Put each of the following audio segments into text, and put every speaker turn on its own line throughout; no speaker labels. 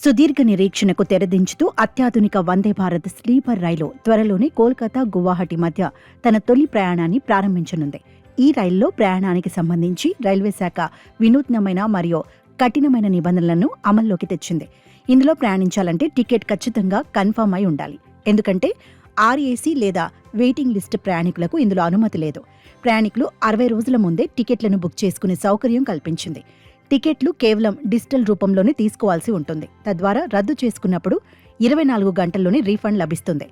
సుదీర్ఘ నిరీక్షణకు తెరదించుతూ అత్యాధునిక వందే భారత్ స్లీపర్ రైలు త్వరలోనే కోల్కతా గువాహటి మధ్య తన తొలి ప్రయాణాన్ని ప్రారంభించనుంది. ఈ రైల్లో ప్రయాణానికి సంబంధించి రైల్వే శాఖ వినూత్నమైన మరియు కఠినమైన నిబంధనలను అమల్లోకి తెచ్చింది. ఇందులో ప్రయాణించాలంటే టికెట్ ఖచ్చితంగా కన్ఫర్మ్ అయి ఉండాలి. ఎందుకంటే ఆర్ఏసీ లేదా వెయిటింగ్ లిస్ట్ ప్రయాణికులకు ఇందులో అనుమతి లేదు. ప్రయాణికులు 60 రోజుల ముందే టికెట్లను బుక్ చేసుకునే సౌకర్యం కల్పించింది. టికెట్లు కేవలం డిజిటల్ రూపంలోనే తీసుకోవాల్సి ఉంటుంది. తద్వారా రద్దు చేసుకున్నప్పుడు 24 గంటల్లోనే రీఫండ్ లభిస్తుంది.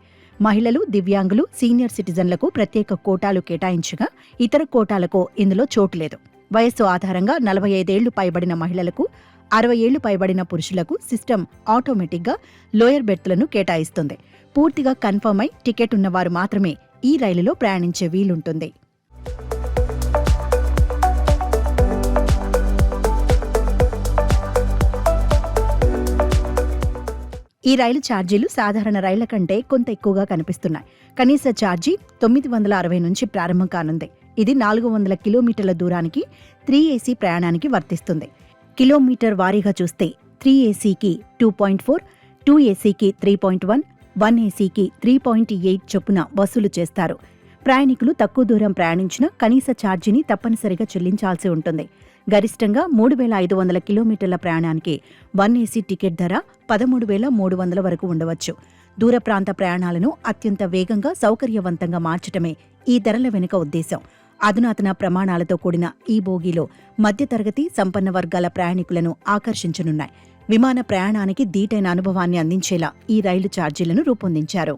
మహిళలు, దివ్యాంగులు, సీనియర్ సిటిజన్లకు ప్రత్యేక కోటాలు కేటాయించగా ఇతర కోటాలకు ఇందులో చోటు లేదు. వయస్సు ఆధారంగా 45 ఏళ్లు పైబడిన మహిళలకు, 60 ఏళ్లు పైబడిన పురుషులకు సిస్టమ్ ఆటోమేటిక్గా లోయర్ బెర్త్లను కేటాయిస్తుంది. పూర్తిగా కన్ఫర్మ్ అయి టికెట్ ఉన్నవారు మాత్రమే ఈ రైలులో ప్రయాణించే వీలుంటుంది. ఈ రైలు ఛార్జీలు సాధారణ రైళ్ల కంటే కొంత ఎక్కువగా కనిపిస్తున్నాయి. కనీస ఛార్జీ 960 నుంచి ప్రారంభం కానుంది. ఇది 400 కిలోమీటర్ల దూరానికి 3AC ప్రయాణానికి వర్తిస్తుంది. కిలోమీటర్ వారీగా చూస్తే 3ACకి 2.4, 2ACకి 3.1, 1ACకి 3.8 చొప్పున వసూలు చేస్తారు. ప్రయాణికులు తక్కువ దూరం ప్రయాణించిన కనీస ఛార్జీని తప్పనిసరిగా చెల్లించాల్సి ఉంటుంది. గరిష్టంగా 3500 కిలోమీటర్ల ప్రయాణానికి 1AC టికెట్ ధర 13,300 వరకు ఉండవచ్చు. దూర ప్రాంత ప్రయాణాలను అత్యంత వేగంగా, సౌకర్యవంతంగా మార్చటమే ఈ ధరల వెనుక ఉద్దేశం. అధునాతన ప్రమాణాలతో కూడిన ఈ బోగీలో మధ్యతరగతి, సంపన్న వర్గాల ప్రయాణికులను ఆకర్షించనున్నాయి. విమాన ప్రయాణానికి దీటైన అనుభవాన్ని అందించేలా ఈ రైలు ఛార్జీలను రూపొందించారు.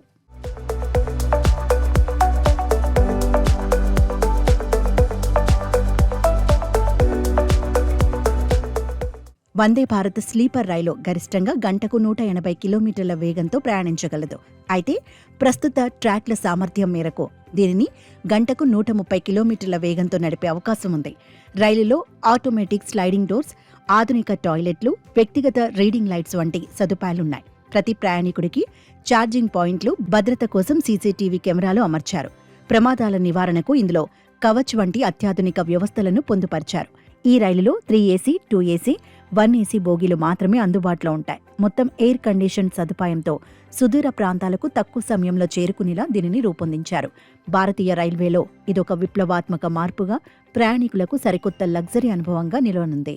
వందే భారత్ స్లీపర్ రైలు గరిష్టంగా గంటకు 180 కిలోమీటర్ల వేగంతో ప్రయాణించగలదు. అయితే ప్రస్తుత ట్రాక్ల సామర్థ్యం మేరకు దీనిని గంటకు 130 కిలోమీటర్ల వేగంతో నడిపే అవకాశం ఉంది. రైలులో ఆటోమేటిక్ స్లైడింగ్ డోర్స్, ఆధునిక టాయిలెట్లు, వ్యక్తిగత రీడింగ్ లైట్స్ వంటి సదుపాయాలున్నాయి. ప్రతి ప్రయాణికుడికి ఛార్జింగ్ పాయింట్లు, భద్రత కోసం CCTV కెమెరాలు అమర్చారు. ప్రమాదాల నివారణకు ఇందులో కవచ్ వంటి అత్యాధునిక వ్యవస్థలను పొందుపరిచారు. ఈ రైలులో 3AC, 2AC, 1AC బోగీలు మాత్రమే అందుబాటులో ఉంటాయి. మొత్తం ఎయిర్ కండిషన్ సదుపాయంతో సుదూర ప్రాంతాలకు తక్కువ సమయంలో చేరుకునేలా దీనిని రూపొందించారు. భారతీయ రైల్వేలో ఇదొక విప్లవాత్మక మార్పుగా, ప్రయాణికులకు సరికొత్త లగ్జరీ అనుభవంగా నిలవనుంది.